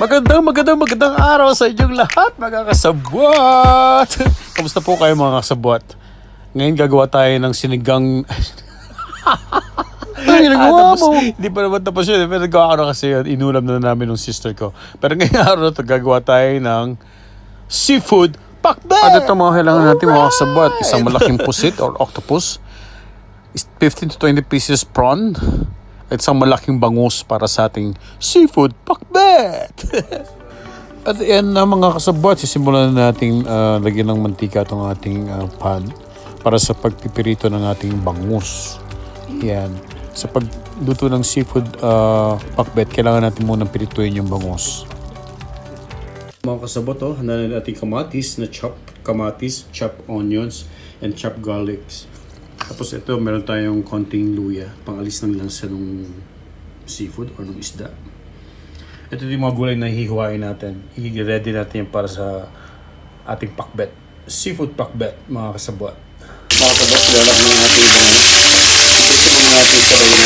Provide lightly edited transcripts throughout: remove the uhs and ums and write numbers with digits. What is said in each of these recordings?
Magandang araw sa inyong lahat, mga kasabwat. Kamusta po kayo, mga kasabwat? Ngayon gagawa tayo ng sinigang. Ay, nagawa mo. Hindi pa naman tapos yun. Pero nagawa ko na kasi yun. Inulam na namin ng sister ko. Pero ngayong araw na ito, gagawa tayo ng seafood pakbet. At ito mga kailangan natin, mga kasabwat. Isang malaking pusit or octopus. 15 to 20 pieces prawn. At isang malaking bangus para sa ating seafood pakbet. At yan na mga kasabwat, sisimulan na natin lagyan ng mantika itong ating pan para sa pagpipirito ng ating bangus. Yan. Sa pagluto ng seafood pakbet, kailangan natin munang pirituin yung bangus. Mga kasabwat, handa na natin kamatis na chopped kamatis, chopped onions, and chopped garlics. Tapos ito, meron tayong konting luya, pangalis ng lansa ng seafood or ng isda. Ito yung mga gulay na hihiwain natin. I-ready natin yan para sa ating pakbet. Seafood pakbet, mga kasabwat. Mga kasabwat, lalak na natin yan. Ito na natin sa luya.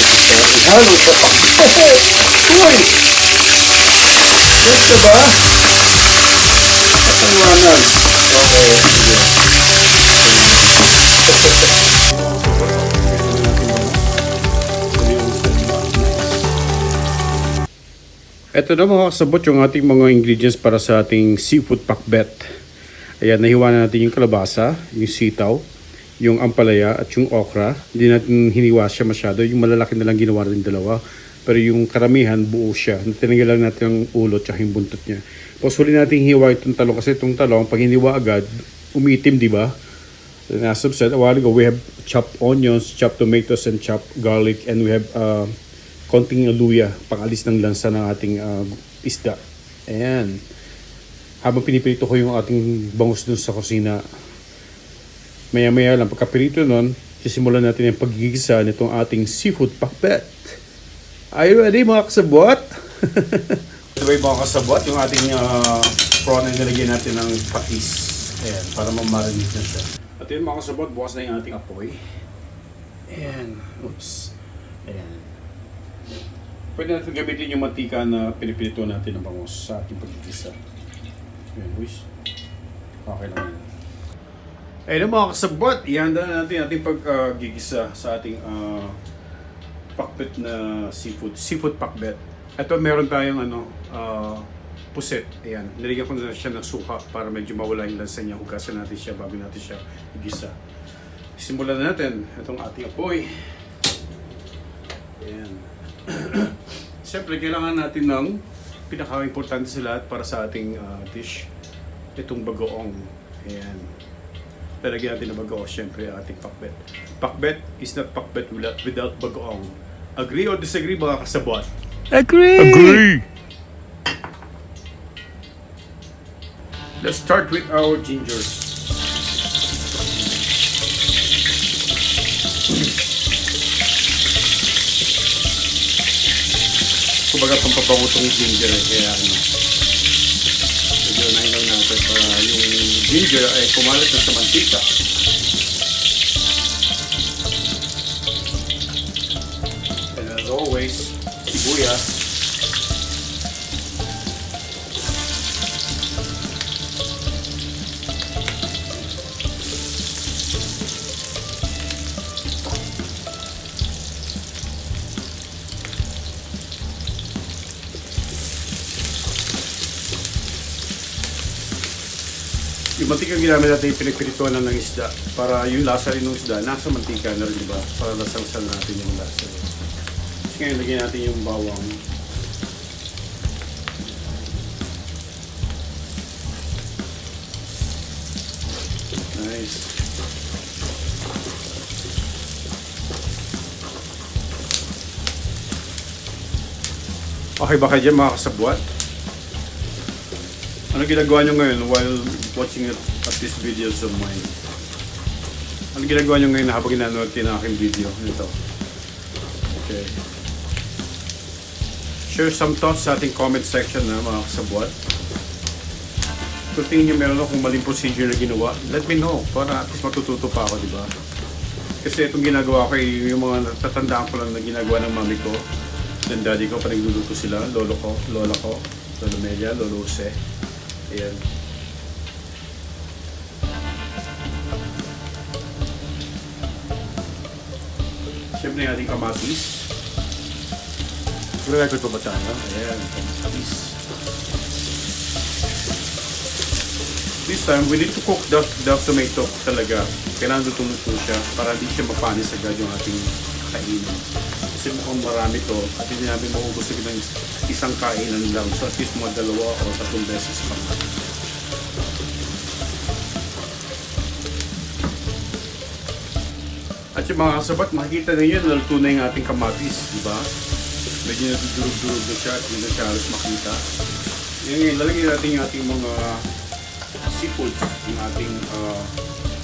Halo sa pakbet! Uy! Gusto ba? At liwanag. Okay, sige. Ito na mga kasabot yung ating mga ingredients para sa ating seafood pakbet. Ayan, nahiwa na natin yung kalabasa, yung sitaw, yung ampalaya at yung okra. Hindi natin hiniwa siya masyado. Yung malalaki na lang ginawa natin dalawa. Pero yung karamihan, buo siya. Tinanggal lang natin ang ulo at yung buntot niya. Tapos huli natin hiwa itong talong kasi itong talong, pag hiniwa agad, umiitim, di ba? As I've said a while ago, we have chopped onions, chopped tomatoes, and chopped garlic, and we have konting luya, pangalis ng lansa ng ating isda. Ayan. Habang pinipirito ko yung ating bangus dun sa kusina, maya-maya lang, pagkapirito nun, sisimulan natin yung paggigisa nitong ating seafood pakbet. Are you ready, mga kasabwat? Diba yung mga kasabwat, yung ating prawn na nilagyan natin ng patis. Ayan, para mamarinate na siya. At yun mga kasabwat, bukas na yung ating apoy. Ayan. Oops. Ayan. Pwede natin gamitin yung mantika na pinipirito natin ng bangus sa ating pagkikisa. Ayan, boys. Okay lang yan. Ayun mga kasabot, ihanda na natin ating paggigisa sa ating pakbet na seafood pakbet. Ito meron tayong puset. Ayan, nilagyan ko na siya ng suka para medyo mawala yung lansa niya. Hugasan natin siya bago natin siya igisa. Simulan na natin itong ating apoy. Ayan. Siyempre, kailangan natin ng pinaka-importante sa lahat para sa ating dish. Itong bagoong. Ayan. Talagyan natin ng bagoong, siyempre, ating pakbet. Pakbet is not pakbet without bagoong. Agree or disagree, mga kasabot? Agree! Agree! Let's start with our ginger. Kumbaga pampapangutong ginger, kaya medyo nahilaw natin para yung ginger ay kumalit na sa mantika. And as always, sibuyas. Yung mantika ginamit natin yung pinagpirituan ng isda para yung lasa rin ng isda nasa mantika na rin, diba? Para lasang-sal natin yung lasa. Tapos ngayon lagyan natin yung bawang. Nice. Okay ba kayo dyan, mga kasabwat? Ano ginagawa nyo ngayon while watching at this videos of mine? Ano ginagawa nyo ngayon habang ginanood kayo ng aking video? Ito. Okay. Share some thoughts sa ating comment section na mga kasabwat. Kung tingin nyo meron akong maling procedure na ginawa, let me know para at least matututo pa ako, di ba? Kasi itong ginagawa ko yung mga natatandaan ko lang na ginagawa ng mami ko, ng daddy ko, pag nagluluto sila, lolo ko, lola ko. Lolo Melia, Lolo Jose. Ayan. Siyempre yung ating kamatis. Gagawin pa ba tayo? Ayan, kamatis. This time, we need to cook the tomato talaga. Kailangan luto-luto siya para hindi siya mapanis agad yung ating kainin. Kasi mukhang marami to at hindi namin maubos ng isang kainan lang. So at least mga 2 o 3 beses pa. At yung mga kasabat, makikita na yun, naluto na yung ating kamatis, di ba? Medyo nadudurog-durog na siya at hindi na siya halos makita. Ngayon, lalagyan natin yung ating mga seafood, yung ating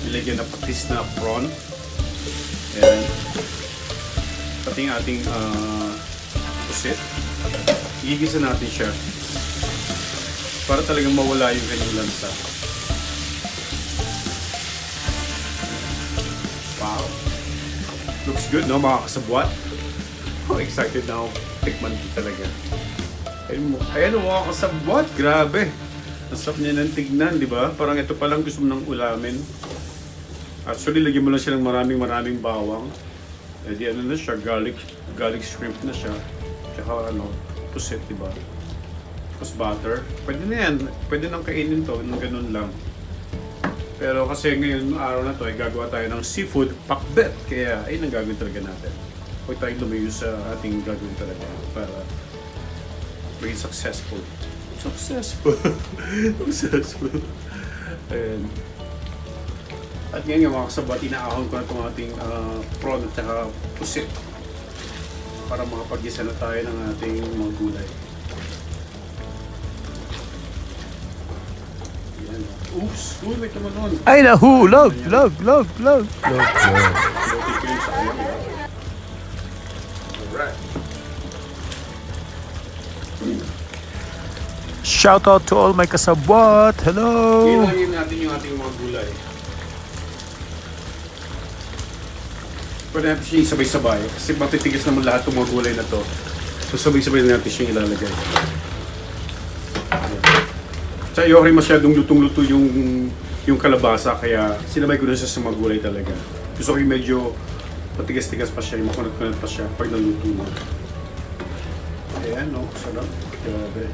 nilagyan na patis na prawn. Ayan. Pati yung ating pusit. Igigisa natin siya para talagang mawala yung kanyang lansa. Wow! Looks good, no, mga kasabwat? Oh, excited na ako. Tikman ko talaga. Ayan, mga kasabwat. Grabe! Ang sarap niya ng tignan, di ba? Parang ito palang gusto mo ng ulamin. Actually, lagyan mo lang siya ng maraming bawang. Eh di ano na siya, garlic shrimp na siya. Tsaka ano, pusit, di ba? Tapos butter. Pwede na yan. Pwede nang kainin to, nang ganun lang. Pero kasi ngayon, araw na to, ay gagawa tayo ng seafood pakbet. Kaya, ayun ang gagawin talaga natin. Huwag tayo lumayo sa ating gagawin talaga para maging successful. Successful. Ayan. At ngayon mga kasabot, inaahon ko na itong ating prawn at saka pusit para makapag-isa na tayo ng ating mga gulay. Ayan. Oops! Uy, may tumalon! Ay nahulog! Log! Loaded ko yung sayang. Alright. Shout out to all my kasabwat! Hello! Ilagyan natin yung ating mga gulay. Pwede natin siya sabay-sabay kasi matitigas naman lahat ng mga gulay na to. So sabay-sabay natin siya ilalagay. Sa iyo rin masyadong lutong-luto yung kalabasa kaya sinabay ko na siya sa mga gulay talaga. Gusto ko yung medyo matigas-tigas pa siya, yung makunat-kunat pa siya pag naluto na. Ayan, no? Sarap. Grabe.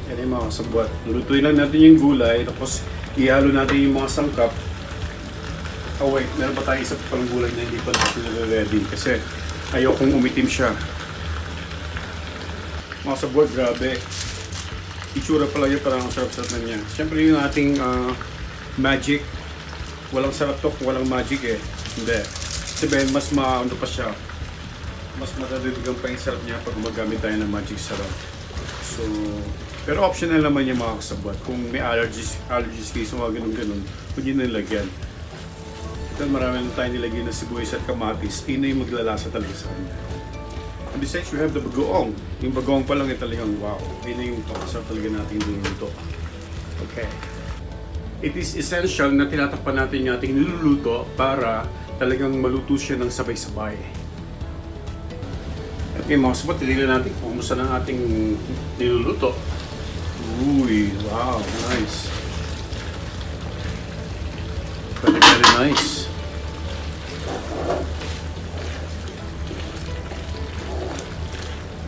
Yan yung mga kasabwat. Lutuin lang natin yung gulay tapos ihalo natin yung mga sangkap. Oh wait, meron pa tayo isa pang gulay na hindi pa natin ready kasi ayokong umitim siya. Mga kasabwat, grabe. Itsura pala yun, parang ang sarap-sarap na niya. Siyempre yung ating magic, walang sarap to kung walang magic eh. Hindi. Kasi Ben, mas maano pa siya. Mas matadadigan pa yung sarap niya pag gumagamit tayo ng magic sarap. So, pero optional naman yung mga kasabwat. Kung may allergies kayo sa mga ganun-ganun, pwede nyo nilagyan. Ito marami na tayo nilagyan na sibuyas at kamatis. Yun na yung maglalasa talaga sa kanya. And besides, we have the bagoong. Yung bagoong pa lang ay talagang wow. Yun na yung pakasarap talaga natin niluluto. Okay. It is essential na tinatakpan natin yung ating niluluto para talagang maluto siya ng sabay-sabay. Okay mga kasabwat, titignan natin kung kumusta ng ating niluluto. Uy, wow, nice. Very, very nice.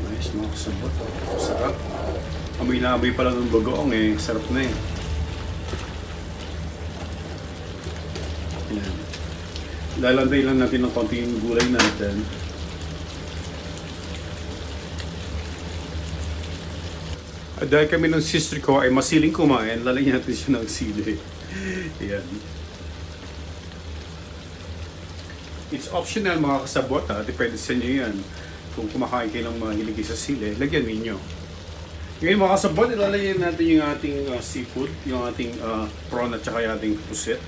Nice mga kasabwat. Sarap. Amoy na amoy pala ng bagoong eh. Sarap na eh. Ayan. Lalanday lang natin ng konti yung gulay natin. At dahil kami ng sister ko ay masiling kumain, lalagyan natin siya ng sili. Ayan. It's optional mga kasabot ha, depende sa inyo yan. Kung kumakain kayo ng mahilig sa sili, lagyan ninyo. Ngayon mga kasabot, ilalagyan natin yung ating seafood, yung ating prawn at saka yung ating pusit.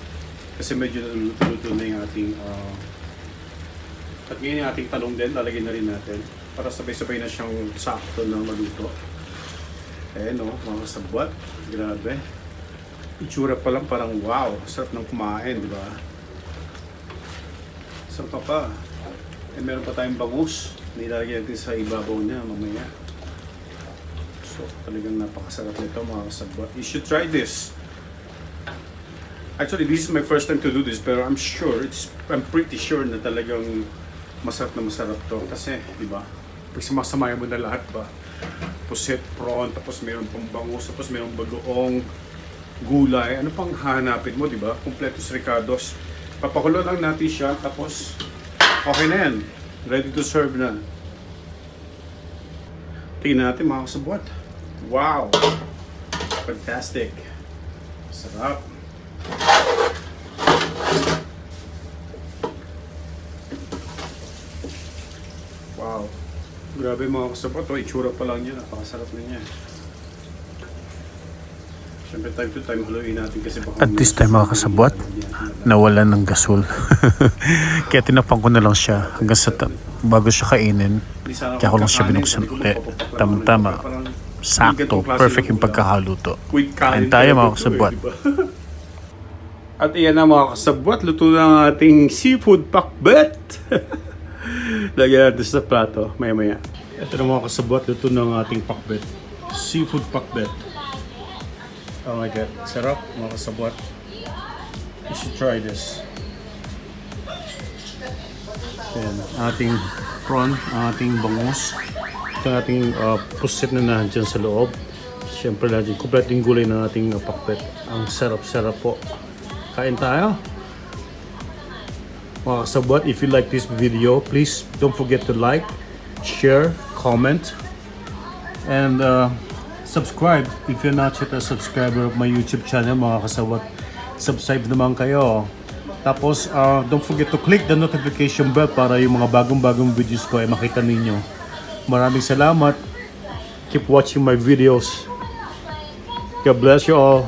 Kasi medyo naluluto na yung ating at ngayon yung ating talong din, lalagyan na rin natin para sabay-sabay na siyang sakto na maluto. Ayan o, mga kasabwat. Grabe. Itsura pa lang parang wow. Sarap ng kumain, di ba? Sarap pa pa. meron pa tayong bangus. Nilalagay natin sa ibabaw niya mamaya. So, talagang napakasarap nito mga kasabwat. You should try this. Actually, this is my first time to do this, pero I'm pretty sure na talagang masarap na masarap to. Kasi, di ba? Pag sumasamayan mo na lahat ba? Pusit, prawn, tapos meron pang bangus, tapos meron bagoong gulay. Ano pang hahanapin mo, di ba? Completos Ricardos. Papakulo lang natin siya, tapos okay na yan. Ready to serve na. Tingnan natin mga kasabwat. Wow! Fantastic! Sarap! Wow! Grabe mga kasabwat. O, itsura pa lang niya. Napakasarap na niya. Siyempre time to time haluin natin kasi baka... At this time mga kasabwat, nawalan ng gasol. Kaya tinapang ko na lang siya hanggang sa bago siya kainin. Kaya ko lang siya binuksan ulit. Tama-tama. Sakto. Perfect yung pagkakaluto. Kain tayo mga kasabwat. At iyan na mga kasabwat. Luto na ang ating seafood pakbet. Lagyan natin sa plato. Maya-maya. Ito na mga kasabwat. Luto na ang ating pakbet. Seafood pakbet. Oh my god. Sarap mga kasabwat. You should try this. Ayan, ating prawn, ating bangus, ito ating pusit na nandiyan sa loob. Siyempre natin, kompletong gulay na ating pakbet. Ang sarap-sarap po. Kain tayo. Mga kasabwat, if you like this video, please don't forget to like, share, comment, and subscribe if you're not yet a subscriber of my YouTube channel. Mga kasabwat, subscribe naman kayo. Tapos, don't forget to click the notification bell para yung mga bagong-bagong videos ko ay makita ninyo. Maraming salamat. Keep watching my videos. God bless you all.